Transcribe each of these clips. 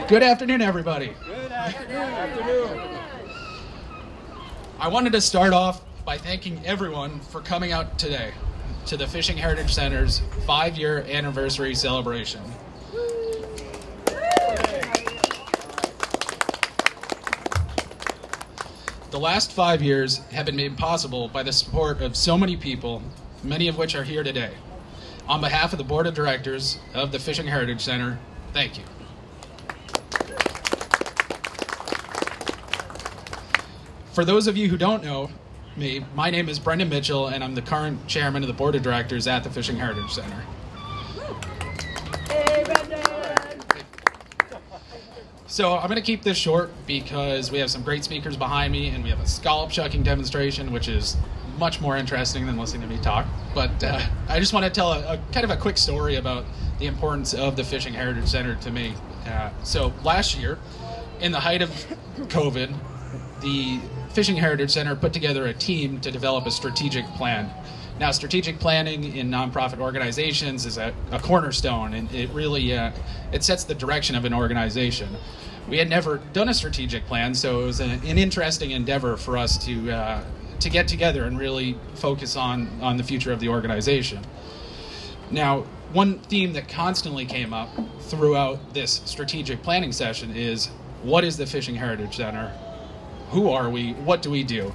Good afternoon, everybody. Good afternoon. I wanted to start off by thanking everyone for coming out today to the Fishing Heritage Center's 5-year anniversary celebration. The last 5 years have been made possible by the support of so many people, many of which are here today. On behalf of the Board of Directors of the Fishing Heritage Center, thank you. For those of you who don't know me, my name is Brendan Mitchell, and I'm the current chairman of the Board of Directors at the Fishing Heritage Center. Hey, Brendan. So I'm going to keep this short because we have some great speakers behind me, and we have a scallop shucking demonstration, which is much more interesting than listening to me talk. But I just want to tell a kind of a quick story about the importance of the Fishing Heritage Center to me. So last year, in the height of COVID, the Fishing Heritage Center put together a team to develop a strategic plan. Now, strategic planning in nonprofit organizations is a cornerstone, and it really it sets the direction of an organization. We had never done a strategic plan, so it was an interesting endeavor for us to get together and really focus on the future of the organization. Now, one theme that constantly came up throughout this strategic planning session is, what is the Fishing Heritage Center? Who are we? What do we do?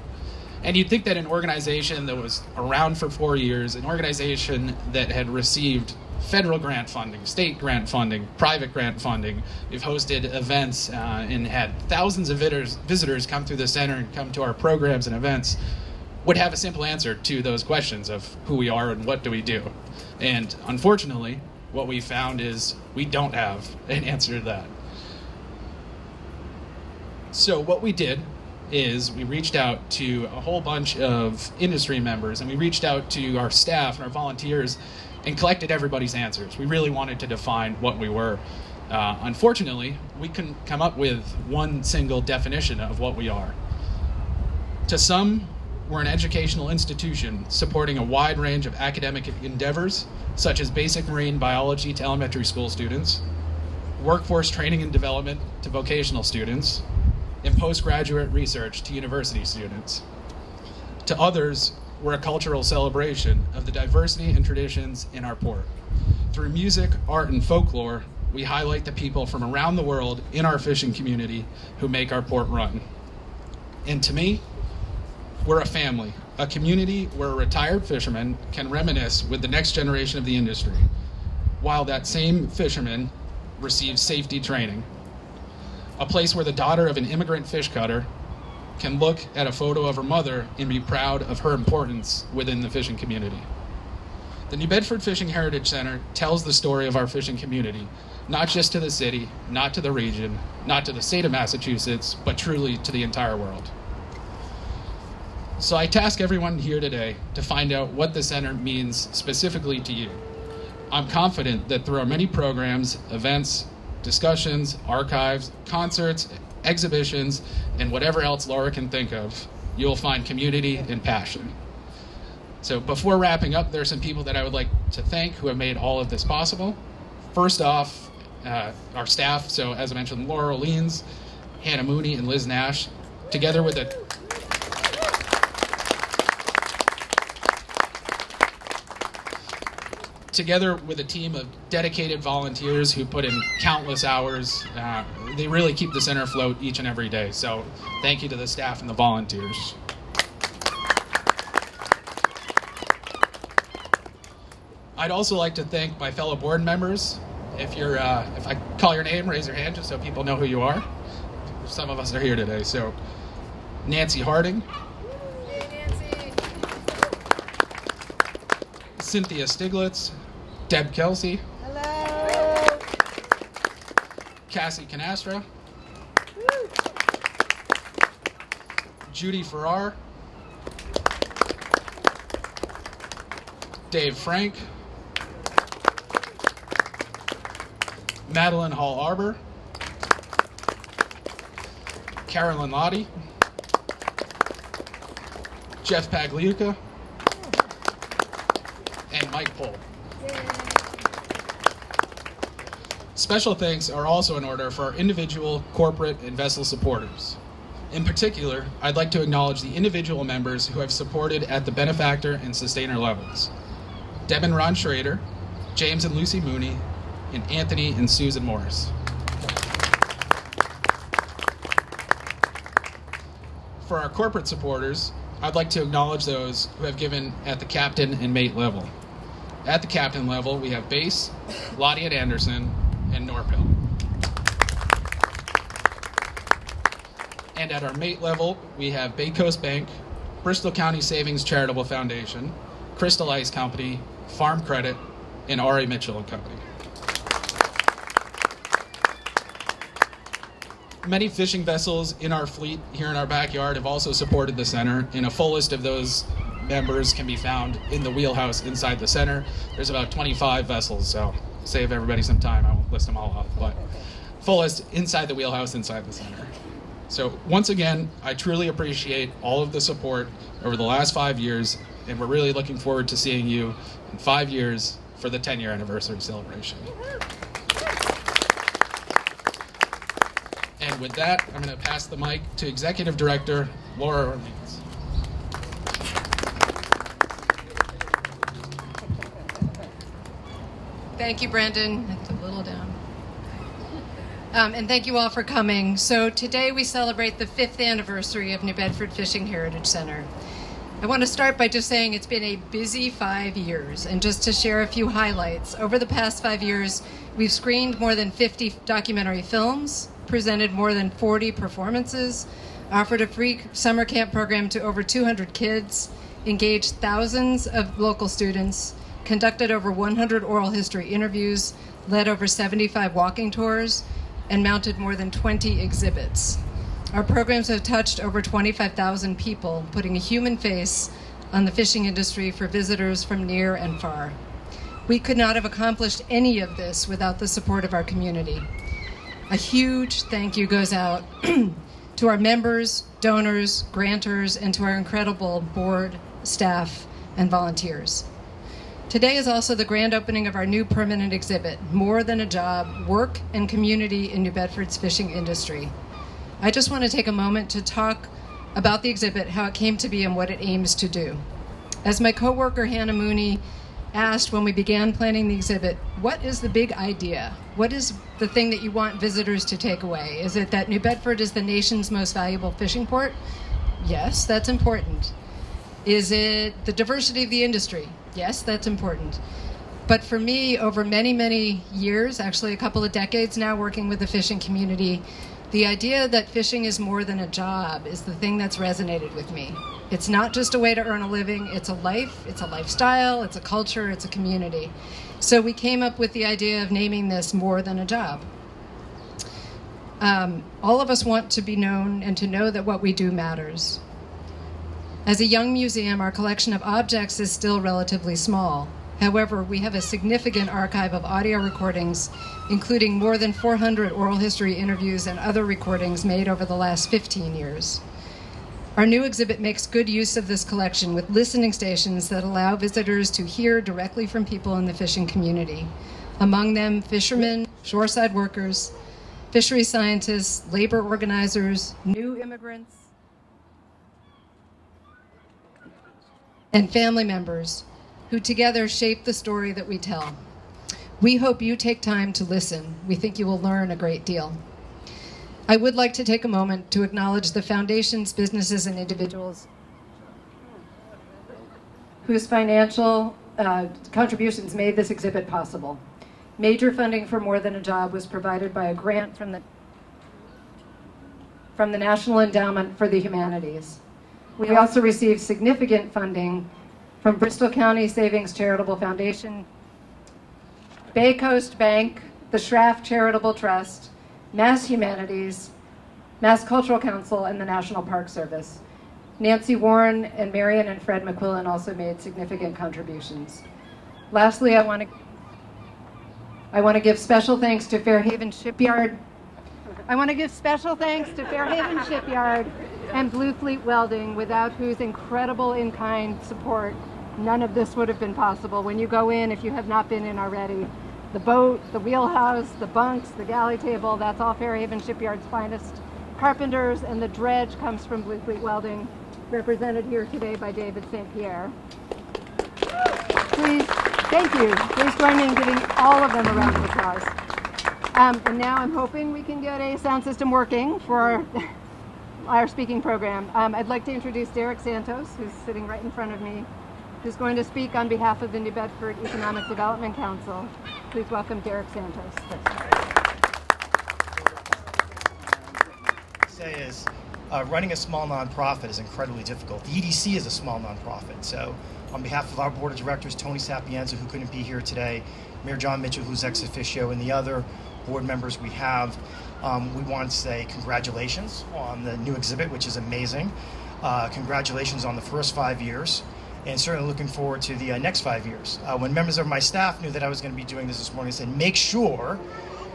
And you'd think that an organization that was around for 4 years, an organization that had received federal grant funding, state grant funding, private grant funding, we've hosted events and had thousands of visitors come through the center and come to our programs and events, would have a simple answer to those questions of who we are and what do we do. And unfortunately, what we found is we don't have an answer to that. So what we did is we reached out to a whole bunch of industry members, and we reached out to our staff and our volunteers and collected everybody's answers. We really wanted to define what we were. Unfortunately, we couldn't come up with one single definition of what we are. To some, we're an educational institution supporting a wide range of academic endeavors, such as basic marine biology to elementary school students, workforce training and development to vocational students, and postgraduate research to university students. To others, we're a cultural celebration of the diversity and traditions in our port. Through music, art, and folklore, we highlight the people from around the world in our fishing community who make our port run. And to me, we're a family, a community where a retired fisherman can reminisce with the next generation of the industry, while that same fisherman receives safety training. A place where the daughter of an immigrant fish cutter can look at a photo of her mother and be proud of her importance within the fishing community. The New Bedford Fishing Heritage Center tells the story of our fishing community, not just to the city, not to the region, not to the state of Massachusetts, but truly to the entire world. So I task everyone here today to find out what the center means specifically to you. I'm confident that through our many programs, events, discussions, archives, concerts, exhibitions, and whatever else Laura can think of, you'll find community and passion. So before wrapping up, there are some people that I would like to thank who have made all of this possible. First off, our staff, so as I mentioned, Laura Leans, Hannah Mooney, and Liz Nash, together with a team of dedicated volunteers who put in countless hours. They really keep the center afloat each and every day. So thank you to the staff and the volunteers. I'd also like to thank my fellow board members. If I call your name, raise your hand just so people know who you are. Some of us are here today. So Nancy Harding. Hey, Nancy. Cynthia Stiglitz. Deb Kelsey. Hello. Cassie Canastra. Judy Farrar. Dave Frank. Madeline Hall Arbor. Carolyn Lottie. Jeff Pagliuca. And Mike Pohl. Special thanks are also in order for our individual, corporate, and vessel supporters. In particular, I'd like to acknowledge the individual members who have supported at the benefactor and sustainer levels. Deb and Ron Schrader, James and Lucy Mooney, and Anthony and Susan Morris. For our corporate supporters, I'd like to acknowledge those who have given at the captain and mate level. At the captain level, we have Base, Lottie and Anderson, and Norpel. And at our mate level, we have Bay Coast Bank, Bristol County Savings Charitable Foundation, Crystal Ice Company, Farm Credit, and R.A. Mitchell and Company. Many fishing vessels in our fleet here in our backyard have also supported the center, and a full list of those members can be found in the wheelhouse inside the center. There's about 25 vessels, so save everybody some time. I won't list them all off, but full list inside the wheelhouse inside the center. So once again, I truly appreciate all of the support over the last 5 years, and we're really looking forward to seeing you in 5 years for the 10-year anniversary celebration. And with that, I'm going to pass the mic to Executive Director Laura Orleans. Thank you, Brendan. It's a little down. And thank you all for coming. So today we celebrate the 5th anniversary of New Bedford Fishing Heritage Center. I want to start by just saying it's been a busy 5 years, and just to share a few highlights. Over the past 5 years, we've screened more than 50 documentary films, presented more than 40 performances, offered a free summer camp program to over 200 kids, engaged thousands of local students, conducted over 100 oral history interviews, led over 75 walking tours, and mounted more than 20 exhibits. Our programs have touched over 25,000 people, putting a human face on the fishing industry for visitors from near and far. We could not have accomplished any of this without the support of our community. A huge thank you goes out to our members, donors, grantors, and to our incredible board, staff, and volunteers. Today is also the grand opening of our new permanent exhibit, More Than a Job, Work and Community in New Bedford's Fishing Industry. I just want to take a moment to talk about the exhibit, how it came to be, and what it aims to do. As my coworker Hannah Mooney asked when we began planning the exhibit, what is the big idea? What is the thing that you want visitors to take away? Is it that New Bedford is the nation's most valuable fishing port? Yes, that's important. Is it the diversity of the industry? Yes, that's important. But for me, over many, many years, actually a couple of decades now working with the fishing community, the idea that fishing is more than a job is the thing that's resonated with me. It's not just a way to earn a living, it's a life, it's a lifestyle, it's a culture, it's a community. So we came up with the idea of naming this More Than a Job. All of us want to be known and to know that what we do matters. As a young museum, our collection of objects is still relatively small. However, we have a significant archive of audio recordings, including more than 400 oral history interviews and other recordings made over the last 15 years. Our new exhibit makes good use of this collection with listening stations that allow visitors to hear directly from people in the fishing community. Among them, fishermen, shoreside workers, fishery scientists, labor organizers, new immigrants, and family members who together shape the story that we tell. We hope you take time to listen. We think you will learn a great deal. I would like to take a moment to acknowledge the foundations, businesses, and individuals whose financial contributions made this exhibit possible. Major funding for More Than a Job was provided by a grant from the National Endowment for the Humanities. We also received significant funding from Bristol County Savings Charitable Foundation, Bay Coast Bank, the Schraff Charitable Trust, Mass Humanities, Mass Cultural Council, and the National Park Service. Nancy Warren and Marion and Fred McQuillan also made significant contributions. Lastly, I want to give special thanks to Fairhaven Shipyard. And Blue Fleet Welding, without whose incredible in-kind support, none of this would have been possible. When you go in, if you have not been in already, the boat, the wheelhouse, the bunks, the galley table, that's all Fairhaven Shipyard's finest carpenters, and the dredge comes from Blue Fleet Welding, represented here today by David St. Pierre. Please, thank you. Please join me in giving all of them a round of applause. And now I'm hoping we can get a sound system working for our speaking program. I'd like to introduce Derek Santos, who's sitting right in front of me, who's going to speak on behalf of the New Bedford Economic Development Council. Please welcome Derek Santos. Say is running a small nonprofit is incredibly difficult. The EDC is a small nonprofit, so on behalf of our board of directors, Tony Sapienza, who couldn't be here today, Mayor John Mitchell, who's ex officio, and the other board members we have, we want to say congratulations on the new exhibit, which is amazing. Congratulations on the first 5 years, and certainly looking forward to the next 5 years. When members of my staff knew that I was going to be doing this morning, I said, make sure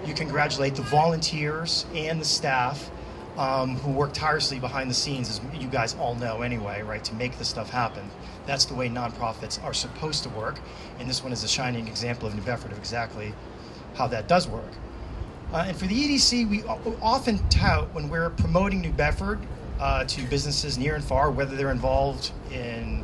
you congratulate the volunteers and the staff who work tirelessly behind the scenes, as you guys all know anyway, right, to make this stuff happen. That's the way nonprofits are supposed to work, and this one is a shining example of New Bedford of exactly how that does work. And for the EDC, we often tout when we're promoting New Bedford to businesses near and far, whether they're involved in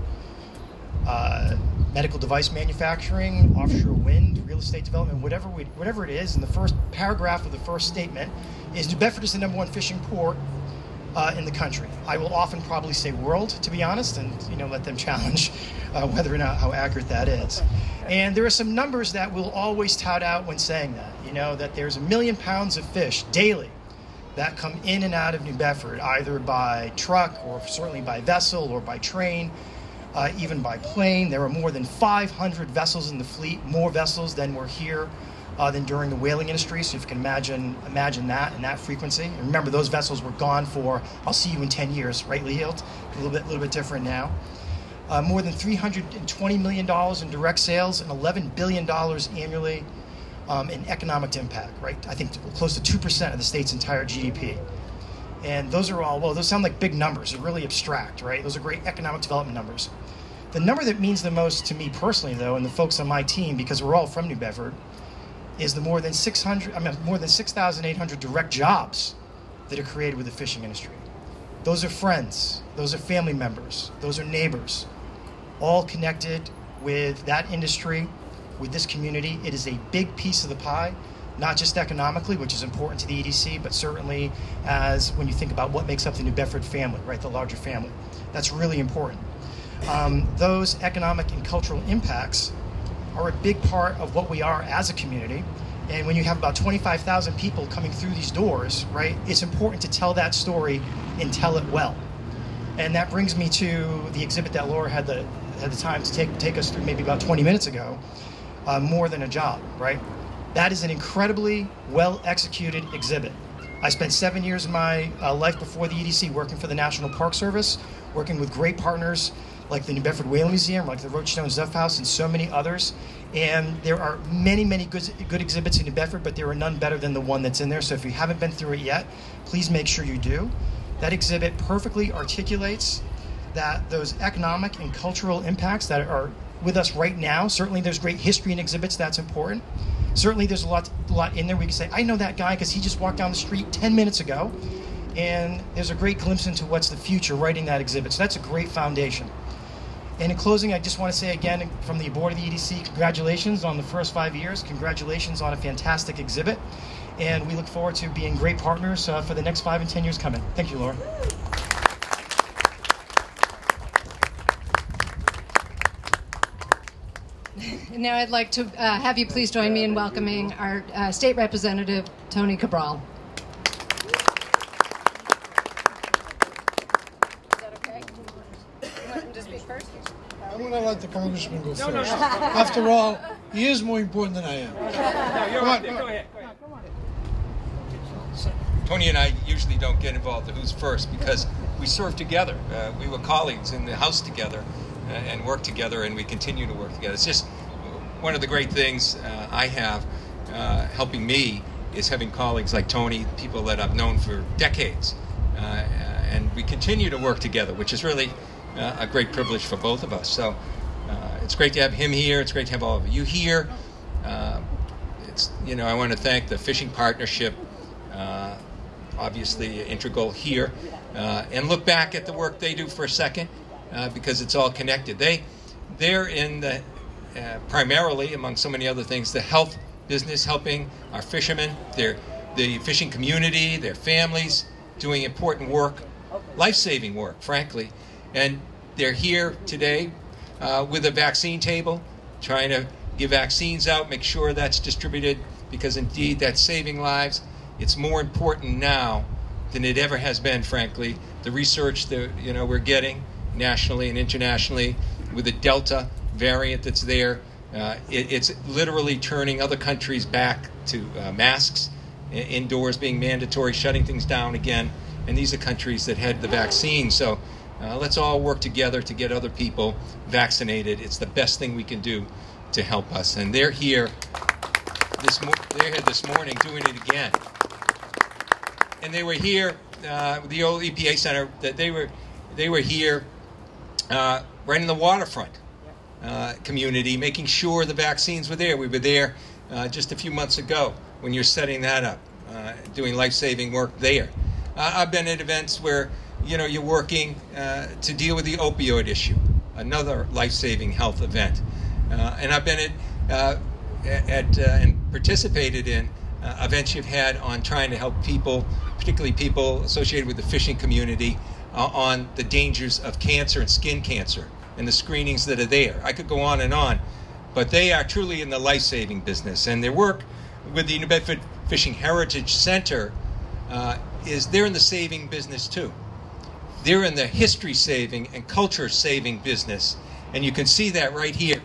medical device manufacturing, offshore wind, real estate development, whatever it is. In the first paragraph of the first statement is New Bedford is the #1 fishing port in the country. I will often probably say world, to be honest, and let them challenge whether or not how accurate that is. And there are some numbers that we'll always tout out when saying that. That there's 1 million pounds of fish daily that come in and out of New Bedford, either by truck or certainly by vessel or by train, even by plane. There are more than 500 vessels in the fleet, more vessels than were here than during the whaling industry. So if you can imagine that and that frequency. And remember, those vessels were gone for, I'll see you in 10 years, right, Lee Hilt? A little bit different now. More than $320 million in direct sales and $11 billion annually in economic impact, right? I think close to 2% of the state's entire GDP. And those are all, those sound like big numbers. They're really abstract, right?Ose are great economic development numbers. The number that means the most to me personally, though, and the folks on my team, because we're all from New Bedford, is the more than 6,800 direct jobs that are created with the fishing industry. Those are friends, those are family members, those are neighbors, all connected with that industry, with this community. It is a big piece of the pie, not just economically, which is important to the EDC, but certainly as when you think about what makes up the New Bedford family, right, the larger family. That's really important. Those economic and cultural impacts are a big part of what we are as a community. And when you have about 25,000 people coming through these doors, right, it's important to tell that story and tell it well. And that brings me to the exhibit that Laura had the time to take us through maybe about 20 minutes ago, More Than a Job, right? That is an incredibly well-executed exhibit. I spent 7 years of my life before the EDC working for the National Park Service, working with great partners like the New Bedford Whaling Museum, like the Roachstone Zuff House, and so many others. And there are many, many good exhibits in New Bedford, but there are none better than the one that's in there. So if you haven't been through it yet, please make sure you do. That exhibit perfectly articulates that those economic and cultural impacts that are with us right now. Certainly there's great history in exhibits, that's important. Certainly there's a lot in there we can say, I know that guy because he just walked down the street 10 minutes ago. And there's a great glimpse into what's the future right in that exhibit. So that's a great foundation. And in closing, I just want to say again from the board of the EDC, congratulations on the first 5 years. Congratulations on a fantastic exhibit. And we look forward to being great partners for the next 5 and 10 years coming. Thank you, Laura. Now I'd like to have you please join me in welcoming our State Representative Tony Cabral. I'm going to let the congressman go first. After all, he is more important than I am. Go ahead. Tony and I usually don't get involved in who's first because we served together. We were colleagues in the House together and worked together, and we continue to work together. It's just one of the great things I have helping me is having colleagues like Tony, people that I've known for decades, and we continue to work together, which is really a great privilege for both of us. So it's great to have him here. It's great to have all of you here. I want to thank the Fishing Partnership, obviously integral here, and look back at the work they do for a second, because it's all connected. They're in the primarily, among so many other things, the health business, helping our fishermen, the fishing community, their families, doing important work, life-saving work, frankly. And they're here today with a vaccine table, trying to give vaccines out, make sure that's distributed, because indeed that's saving lives. It's more important now than it ever has been, frankly. The research that we're getting nationally and internationally with the Delta variant that's there, it's literally turning other countries back to masks, indoors being mandatory, shutting things down again. And these are countries that had the vaccine. So let's all work together to get other people vaccinated. It's the best thing we can do to help us. And they're here this morning doing it again. And they were here, the old EPA Center, that they were here right in the waterfront community, making sure the vaccines were there. We were there just a few months ago when you're setting that up, doing life-saving work there. I've been at events where you're working to deal with the opioid issue, another life-saving health event. And I've been at and participated in events you've had on trying to help people, particularly people associated with the fishing community, on the dangers of cancer and skin cancer and the screenings that are there. I could go on, but they are truly in the life-saving business. And their work with the New Bedford Fishing Heritage Center they're in the saving business too. They're in the history-saving and culture-saving business. And you can see that right here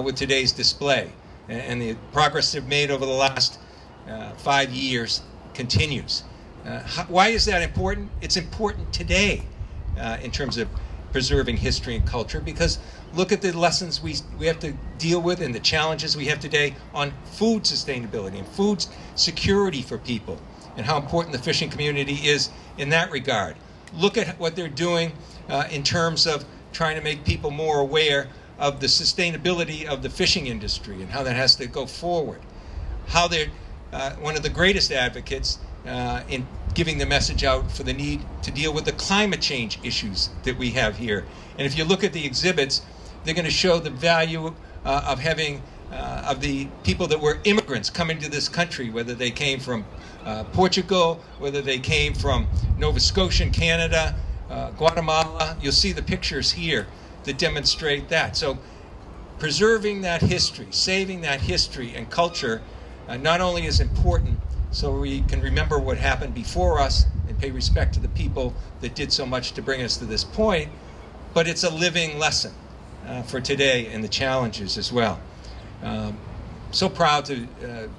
with today's display. And the progress they've made over the last 5 years continues. Why is that important? It's important today in terms of preserving history and culture, because look at the lessons we have to deal with and the challenges we have today on food sustainability and food security for people, and how important the fishing community is in that regard. Look at what they're doing in terms of trying to make people more aware of the sustainability of the fishing industry and how that has to go forward. How they're one of the greatest advocates in giving the message out for the need to deal with the climate change issues that we have here. And if you look at the exhibits, they're going to show the value of having of the people that were immigrants coming to this country, whether they came from Portugal, whether they came from Nova Scotia in Canada, Guatemala. You'll see the pictures here that demonstrate that. So preserving that history, saving that history and culture not only is important so we can remember what happened before us and pay respect to the people that did so much to bring us to this point, but it's a living lesson for today and the challenges as well. So proud to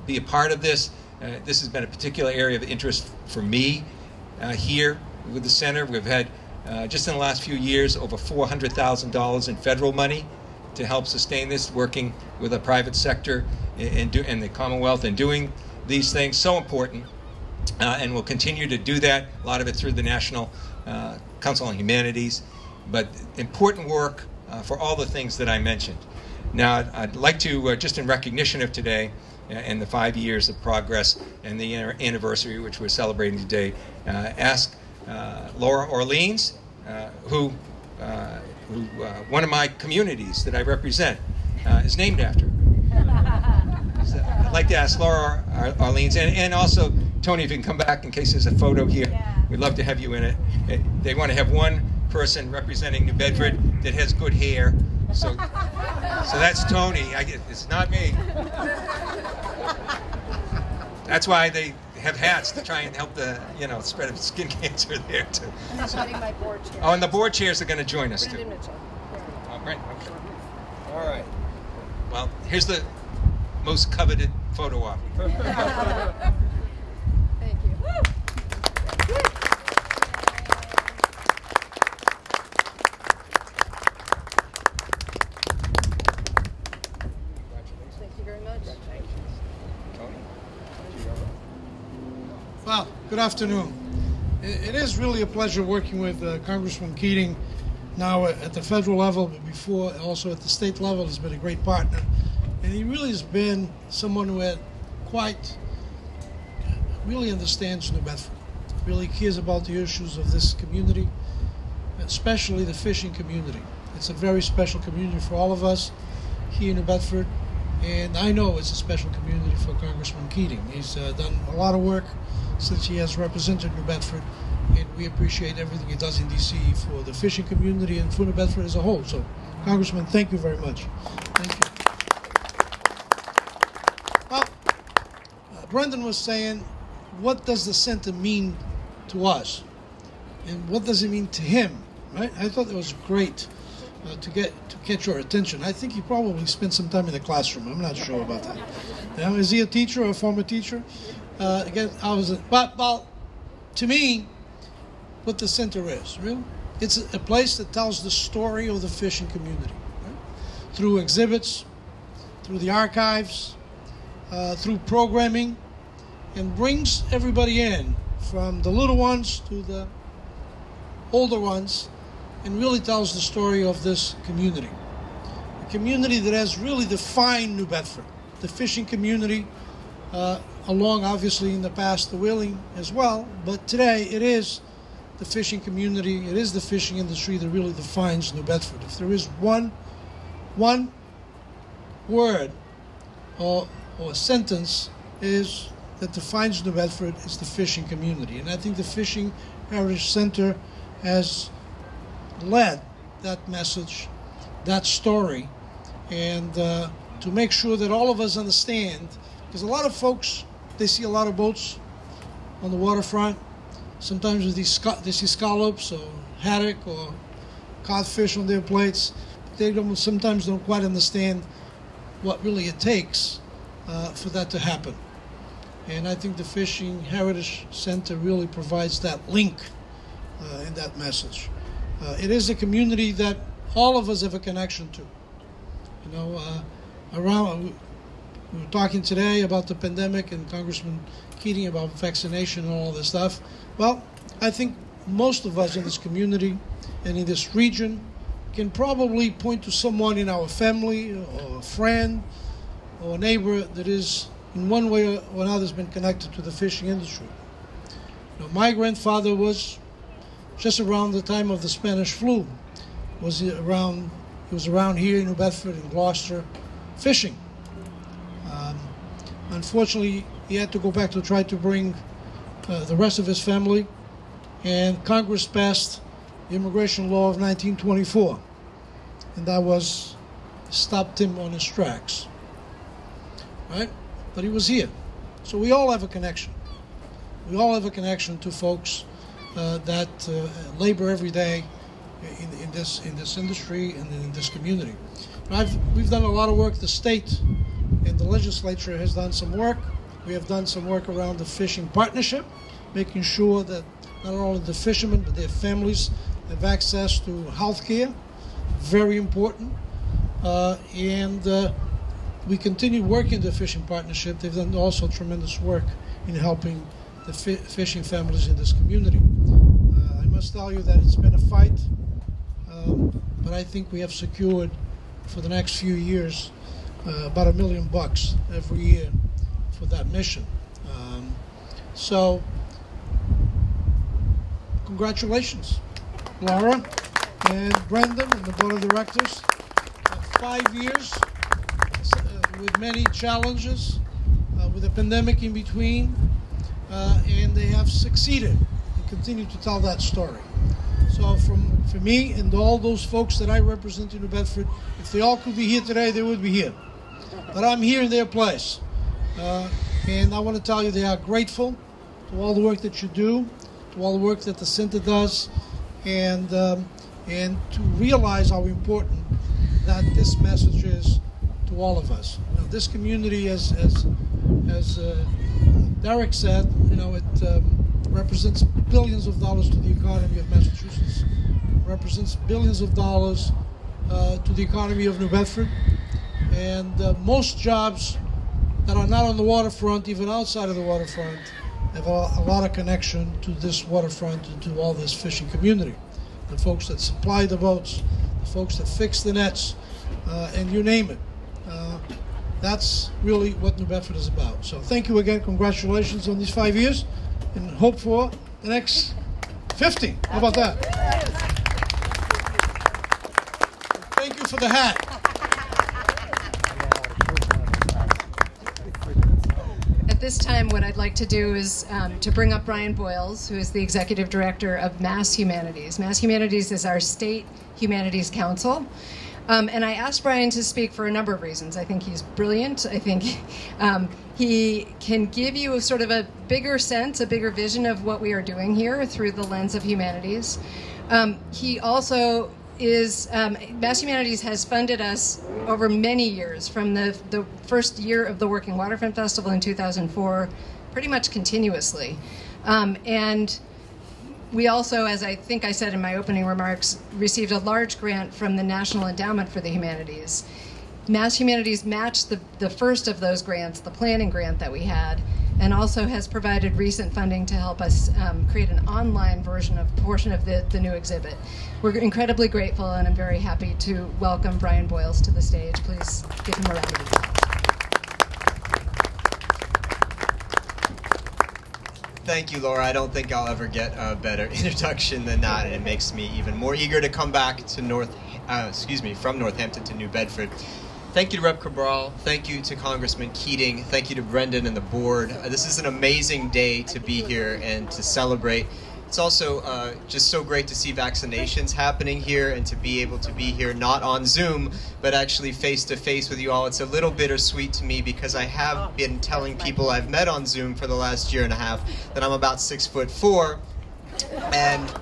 be a part of this. This has been a particular area of interest for me here with the center. We've had, just in the last few years, over $400,000 in federal money to help sustain this, working with the private sector and the Commonwealth and doing these things. So important, and we'll continue to do that, a lot of it through the National Council on Humanities, but important work for all the things that I mentioned. Now, I'd like to, just in recognition of today and the 5 years of progress and the anniversary, which we're celebrating today, ask Laura Orleans, who one of my communities that I represent is named after. So I'd like to ask Laura Orleans, and also Tony, if you can come back in case there's a photo here. Yeah. We'd love to have you in it. They want to have one person representing New Bedford that has good hair. So that's Tony. It's not me. That's why they have hats to try and help the spread of skin cancer there too. So, my board chair. Oh, and the board chairs are going to join us too. Oh, Brent. Okay. All right. Well, here's the most coveted photo op. Thank you. Thank you very much. Tony? Well, good afternoon. It is really a pleasure working with Congressman Keating now at the federal level, but before also at the state level. He's been a great partner. And he really has been someone who had really understands New Bedford, really cares about the issues of this community, especially the fishing community. It's a very special community for all of us here in New Bedford, and I know it's a special community for Congressman Keating. He's done a lot of work since he has represented New Bedford, and we appreciate everything he does in D.C. for the fishing community and for New Bedford as a whole. So, Congressman, thank you very much. Thank you. Well, Brendan was saying, what does the center mean to us? And what does it mean to him, right? I thought that was great to catch your attention. I think he probably spent some time in the classroom. I'm not sure about that. Now, is he a teacher or a former teacher? Well, to me, what the center is, really, it's a place that tells the story of the fishing community, right? Through exhibits, through the archives, through programming, and brings everybody in, from the little ones to the older ones, and really tells the story of this community. A community that has really defined New Bedford. The fishing community, along obviously in the past the whaling as well, but today it is the fishing community, it is the fishing industry that really defines New Bedford. If there is one word or a sentence is that defines New Bedford, it's the fishing community. And I think the Fishing Heritage Center has led that message, that story, and to make sure that all of us understand, because a lot of folks, they see a lot of boats on the waterfront, sometimes with they see scallops or haddock or codfish on their plates, but they sometimes don't quite understand what really it takes for that to happen. And I think the Fishing Heritage Center really provides that link in that message. It is a community that all of us have a connection to. You know, we were talking today about the pandemic and Congressman Keating about vaccination and all this stuff. Well, I think most of us in this community and in this region can probably point to someone in our family or a friend or a neighbor that is in one way or another has been connected to the fishing industry. You know, my grandfather was just around the time of the Spanish flu. He was around here in New Bedford and Gloucester fishing. Unfortunately, he had to go back to try to bring the rest of his family, and Congress passed the immigration law of 1924, and that stopped him on his tracks, right? But he was here. So we all have a connection. We all have a connection to folks that labor every day in this industry and in this community. We've done a lot of work. The state and the legislature has done some work. We have done some work around the fishing partnership, making sure that not only the fishermen but their families have access to health care. Very important. And we continue working the fishing partnership. They've done also tremendous work in helping the fishing families in this community. I must tell you that it's been a fight, but I think we have secured for the next few years about $1 million every year for that mission. So congratulations, Laura and Brendan and the board of directors. 5 years with many challenges, with a pandemic in between, and they have succeeded and continue to tell that story. So for me and all those folks that I represent in New Bedford, if they all could be here today, they would be here. But I'm here in their place. And I want to tell you they are grateful to all the work that you do, to all the work that the center does, and to realize how important that this message is to all of us. You know, this community, as Derek said, you know, it represents billions of dollars to the economy of Massachusetts, represents billions of dollars to the economy of New Bedford, and most jobs that are not on the waterfront, even outside of the waterfront, have a lot of connection to this waterfront and to all this fishing community. The folks that supply the boats, the folks that fix the nets, and you name it. That's really what New Bedford is about. So thank you again. Congratulations on these 5 years, and hope for the next 50. How about that? Thank you for the hat. At this time, what I'd like to do is to bring up Brian Boyles, who is the Executive Director of Mass Humanities. Mass Humanities is our state humanities council. And I asked Brian to speak for a number of reasons. I think he's brilliant. I think he can give you sort of a bigger sense, a bigger vision of what we are doing here through the lens of humanities. He also is, Mass Humanities has funded us over many years, from the first year of the Working Waterfront Festival in 2004, pretty much continuously. And we also, as I think I said in my opening remarks, received a large grant from the National Endowment for the Humanities. Mass Humanities matched the first of those grants, the planning grant that we had, and also has provided recent funding to help us create an online portion of the new exhibit. We're incredibly grateful, and I'm very happy to welcome Brian Boyles to the stage. Please give him a round of applause. Thank you, Laura. I don't think I'll ever get a better introduction than that, and it makes me even more eager to come back to from Northampton to New Bedford. Thank you to Rep. Cabral. Thank you to Congressman Keating. Thank you to Brendan and the board. This is an amazing day to be here and to celebrate. It's also just so great to see vaccinations happening here and to be able to be here not on Zoom, but actually face-to-face with you all. It's a little bittersweet to me because I have been telling people I've met on Zoom for the last year and a half that I'm about 6'4", and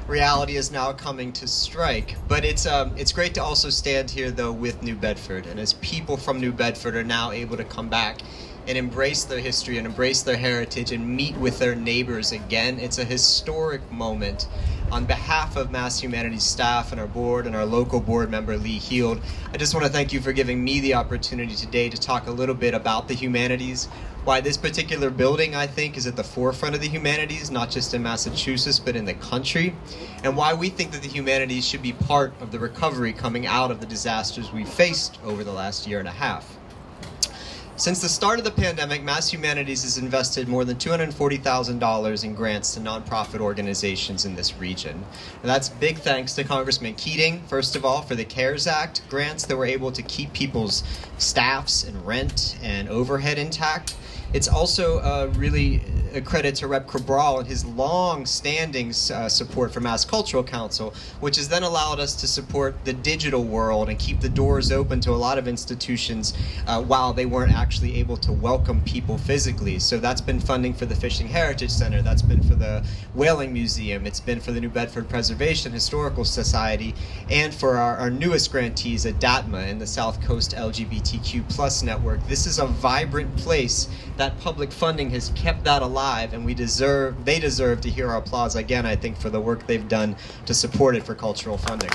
reality is now coming to strike. But it's great to also stand here, though, with New Bedford, and as people from New Bedford are now able to come back and embrace their history and embrace their heritage and meet with their neighbors again. It's a historic moment. On behalf of Mass Humanities staff and our board and our local board member, Lee Heald, I just want to thank you for giving me the opportunity today to talk a little bit about the humanities, why this particular building, I think, is at the forefront of the humanities, not just in Massachusetts, but in the country, and why we think that the humanities should be part of the recovery coming out of the disasters we faced over the last year and a half. Since the start of the pandemic, Mass Humanities has invested more than $240,000 in grants to nonprofit organizations in this region. And that's big thanks to Congressman Keating, first of all, for the CARES Act grants that were able to keep people's staffs and rent and overhead intact. It's also really a credit to Rep. Cabral and his long-standing support for Mass Cultural Council, which has then allowed us to support the digital world and keep the doors open to a lot of institutions while they weren't actually able to welcome people physically. So that's been funding for the Fishing Heritage Center, that's been for the Whaling Museum, it's been for the New Bedford Preservation Historical Society, and for our newest grantees at DATMA and the South Coast LGBTQ+ network. This is a vibrant place. That public funding has kept that alive, and they deserve to hear our applause again, I think, for the work they've done to support it for cultural funding.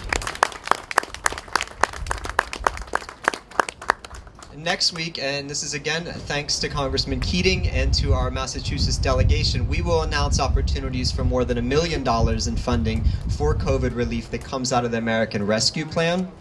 Next week, and this is again thanks to Congressman Keating and to our Massachusetts delegation, we will announce opportunities for more than $1 million in funding for COVID relief that comes out of the American Rescue Plan.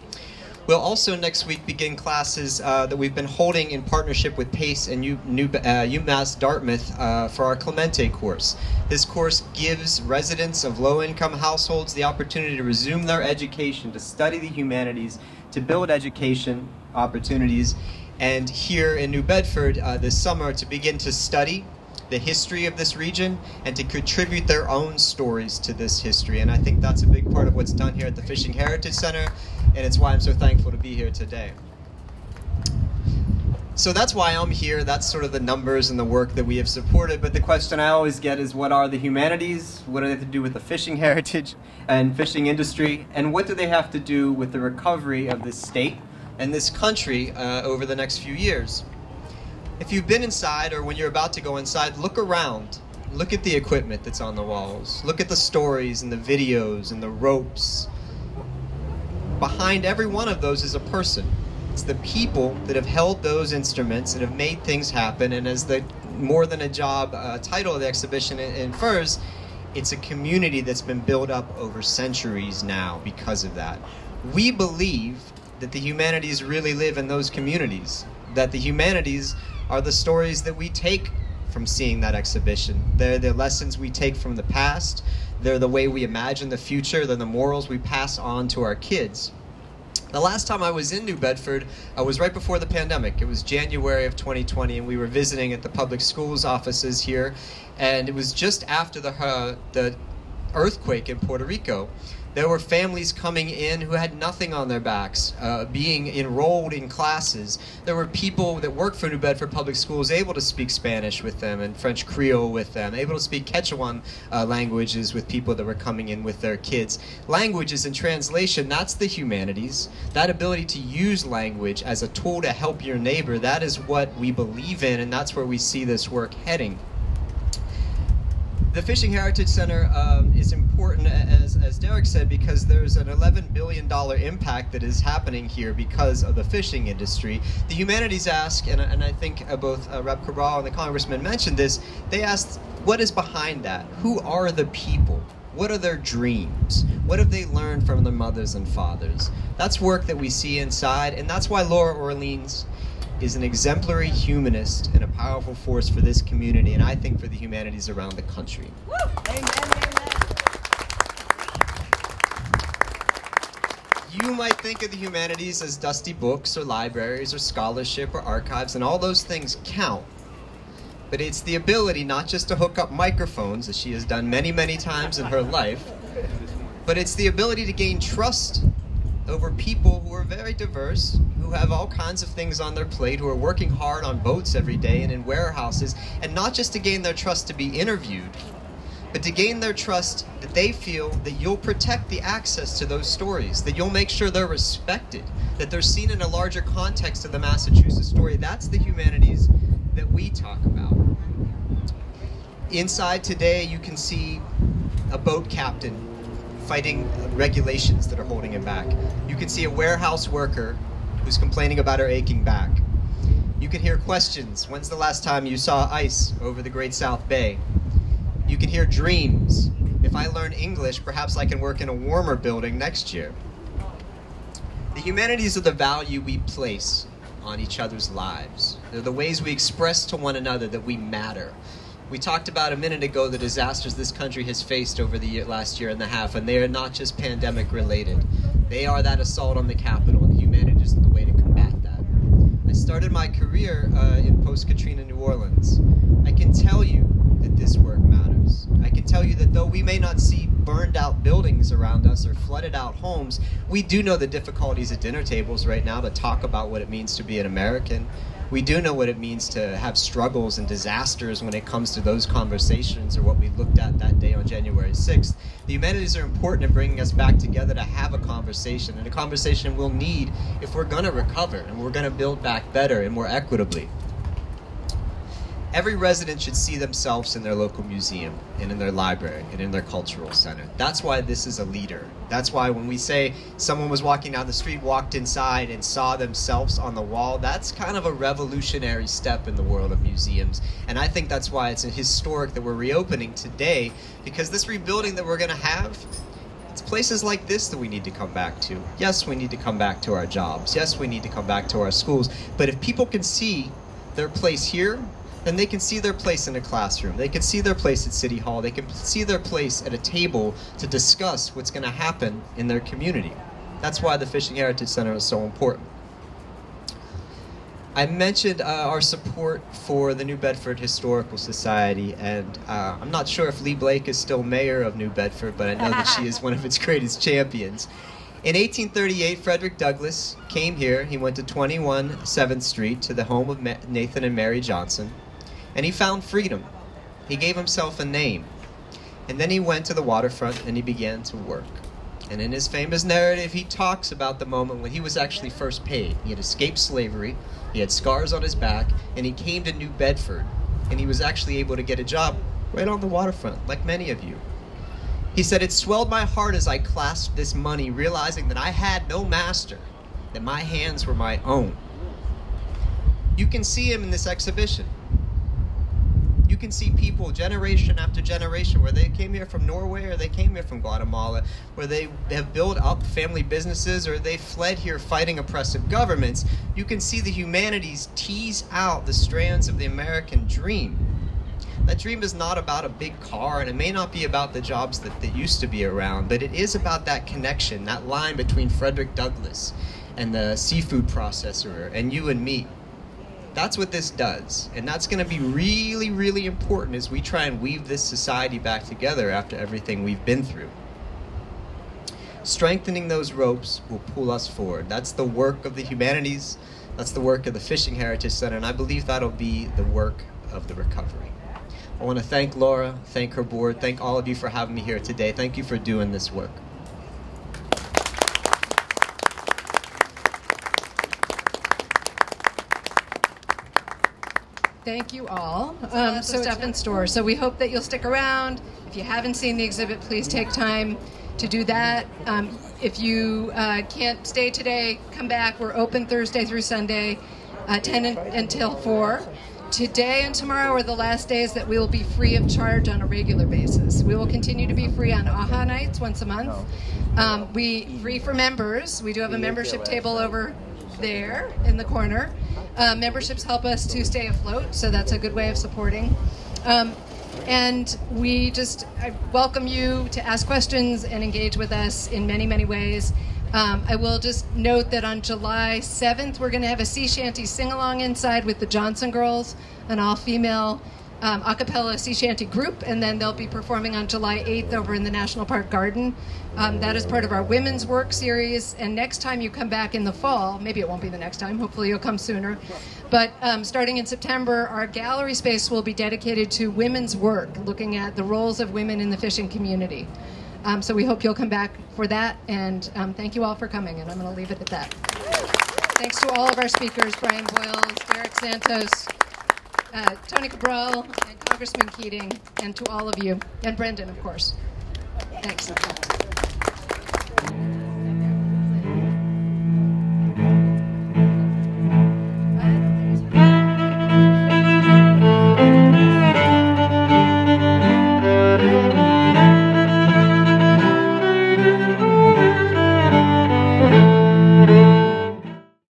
We'll also next week begin classes that we've been holding in partnership with PACE and UMass Dartmouth for our Clemente course. This course gives residents of low-income households the opportunity to resume their education, to study the humanities, to build education opportunities, and here in New Bedford this summer to begin to study the history of this region and to contribute their own stories to this history. And I think that's a big part of what's done here at the Fishing Heritage Center, and it's why I'm so thankful to be here today. So that's why I'm here. That's sort of the numbers and the work that we have supported. But the question I always get is, what are the humanities? What do they have to do with the fishing heritage and fishing industry? And what do they have to do with the recovery of this state and this country over the next few years? If you've been inside, or when you're about to go inside, look around. Look at the equipment that's on the walls. Look at the stories and the videos and the ropes. Behind every one of those is a person. It's the people that have held those instruments and have made things happen, and as the More Than a Job title of the exhibition infers, it's a community that's been built up over centuries now because of that. We believe that the humanities really live in those communities. that the humanities are the stories that we take from seeing that exhibition. They're the lessons we take from the past. They're the way we imagine the future. They're the morals we pass on to our kids. The last time I was in New Bedford was right before the pandemic. It was January of 2020, and we were visiting at the public schools offices here, and it was just after the earthquake in Puerto Rico. There were families coming in who had nothing on their backs, being enrolled in classes. There were people that worked for New Bedford Public Schools able to speak Spanish with them and French Creole with them, able to speak Quechuan languages with people that were coming in with their kids. Languages and translation, that's the humanities. That ability to use language as a tool to help your neighbor, that is what we believe in, and that's where we see this work heading. The Fishing Heritage Center is important, as Derek said, because there's an $11 billion impact that is happening here because of the fishing industry. The humanities ask, and I think both Rep. Cabral and the Congressman mentioned this, they asked, what is behind that? Who are the people? What are their dreams? What have they learned from their mothers and fathers? That's work that we see inside, and that's why Laura Orleans is an exemplary humanist and a powerful force for this community, and I think for the humanities around the country. Woo! Amen, amen. You might think of the humanities as dusty books or libraries or scholarship or archives, and all those things count. But it's the ability not just to hook up microphones, as she has done many, many times in her life, but it's the ability to gain trust over people who are very diverse, who have all kinds of things on their plate, who are working hard on boats every day and in warehouses, and not just to gain their trust to be interviewed, but to gain their trust that they feel that you'll protect the access to those stories, that you'll make sure they're respected, that they're seen in a larger context of the Massachusetts story. That's the humanities that we talk about. Inside today, you can see a boat captain fighting regulations that are holding him back. You can see a warehouse worker who's complaining about her aching back. You can hear questions. When's the last time you saw ice over the Great South Bay? You can hear dreams. If I learn English, perhaps I can work in a warmer building next year. The humanities are the value we place on each other's lives. They're the ways we express to one another that we matter. We talked about a minute ago the disasters this country has faced over the last year and a half, and they are not just pandemic related. They are that assault on the Capitol, and the humanities are the way to combat that. I started my career in post-Katrina New Orleans. I can tell you that this work matters. I can tell you that though we may not see burned out buildings around us or flooded out homes, we do know the difficulties at dinner tables right now to talk about what it means to be an American. We do know what it means to have struggles and disasters when it comes to those conversations, or what we looked at that day on January 6th. The humanities are important in bringing us back together to have a conversation, and a conversation we'll need if we're going to recover and we're going to build back better and more equitably. Every resident should see themselves in their local museum and in their library and in their cultural center. That's why this is a leader. That's why when we say someone was walking down the street, walked inside and saw themselves on the wall, that's kind of a revolutionary step in the world of museums. And I think that's why it's historic that we're reopening today, because this rebuilding that we're going to have, it's places like this that we need to come back to. Yes, we need to come back to our jobs. Yes, we need to come back to our schools. But if people can see their place here, then they can see their place in a classroom. They can see their place at City Hall. They can see their place at a table to discuss what's going to happen in their community. That's why the Fishing Heritage Center is so important. I mentioned our support for the New Bedford Historical Society, and I'm not sure if Lee Blake is still mayor of New Bedford, but I know that she is one of its greatest champions. In 1838, Frederick Douglass came here. He went to 21 7th Street to the home of Nathan and Mary Johnson, and he found freedom. He gave himself a name. And then he went to the waterfront and he began to work. And in his famous narrative, he talks about the moment when he was actually first paid. He had escaped slavery, he had scars on his back, and he came to New Bedford, and he was actually able to get a job right on the waterfront, like many of you. He said, "It swelled my heart as I clasped this money, realizing that I had no master, that my hands were my own." You can see him in this exhibition. You can see people generation after generation, where they came here from Norway or they came here from Guatemala, where they have built up family businesses or they fled here fighting oppressive governments. You can see the humanities tease out the strands of the American dream. That dream is not about a big car, and it may not be about the jobs that used to be around, but it is about that connection, that line between Frederick Douglass and the seafood processor and you and me. That's what this does, and that's going to be really, really important as we try and weave this society back together after everything we've been through. Strengthening those ropes will pull us forward. That's the work of the humanities, that's the work of the Fishing Heritage Center, and I believe that'll be the work of the recovery. I want to thank Laura, thank her board, thank all of you for having me here today. Thank you for doing this work. Thank you all. So stuff in store. So we hope that you'll stick around. If you haven't seen the exhibit, please take time to do that. If you can't stay today, come back. We're open Thursday through Sunday, 10 until 4. Today and tomorrow are the last days that we will be free of charge on a regular basis. We will continue to be free on AHA nights once a month. Free for members. We do have a membership table over there in the corner. Memberships help us to stay afloat, so that's a good way of supporting. And I welcome you to ask questions and engage with us in many, many ways. I will just note that on July 7th, we're going to have a sea shanty sing-along inside with the Johnson Girls, an all-female a cappella sea shanty group, and then they'll be performing on July 8th over in the National Park Garden. That is part of our Women's Work series, and next time you come back in the fall, maybe it won't be the next time, hopefully you'll come sooner, but starting in September, our gallery space will be dedicated to women's work, looking at the roles of women in the fishing community. So we hope you'll come back for that, and thank you all for coming, and I'm going to leave it at that. Thanks to all of our speakers, Brian Boyles, Derek Santos, Tony Cabral, and Congressman Keating, and to all of you, and Brendan, of course. Thanks.